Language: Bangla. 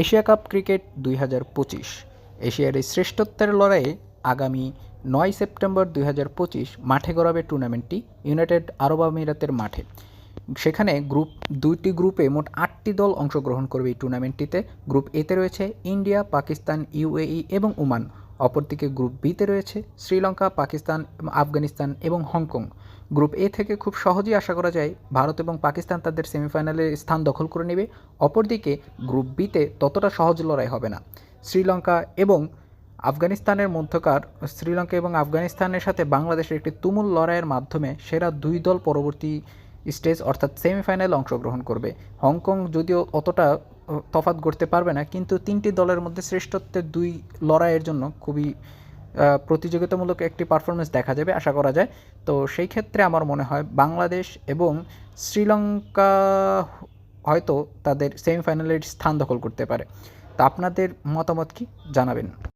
এশিয়া কাপ ক্রিকেট 2025 এশিয়ার এই শ্রেষ্ঠত্বের লড়াইয়ে আগামী 9 সেপ্টেম্বর 2025 মাঠে গড়াবে টুর্নামেন্টটি ইউনাইটেড আরব আমিরাতের মাঠে। সেখানে দুইটি গ্রুপে মোট 8টি দল অংশগ্রহণ করবে এই টুর্নামেন্টটিতে। গ্রুপ এতে রয়েছে ইন্ডিয়া, পাকিস্তান, ইউএই এবং ওমান। অপরদিকে গ্রুপ বিতে রয়েছে শ্রীলঙ্কা, পাকিস্তান, আফগানিস্তান এবং হংকং। গ্রুপ এ থেকে খুব সহজেই আশা করা যায় ভারত এবং পাকিস্তান তাদের সেমিফাইনালে স্থান দখল করে নেবে। অপরদিকে গ্রুপ বিতে ততটা সহজ লড়াই হবে না। শ্রীলঙ্কা এবং আফগানিস্তানের সাথে বাংলাদেশের একটি তুমুল লড়াইয়ের মাধ্যমে সেরা দুই দল পরবর্তী স্টেজ অর্থাৎ সেমিফাইনালে অংশগ্রহণ করবে। হংকং যদিও অতটা তফাৎ গড়তে পারবে না, কিন্তু তিনটি দলের মধ্যে শ্রেষ্ঠত্বের দুই লড়াইয়ের জন্য খুবই প্রতিযোগিতামূলক একটি পারফরমেন্স দেখা যাবে আশা করা যায়। তো সেই ক্ষেত্রে আমার মনে হয় বাংলাদেশ এবং শ্রীলঙ্কা হয়তো তাদের সেমিফাইনালের স্থান দখল করতে পারে। তা আপনাদের মতামত কি জানাবেন।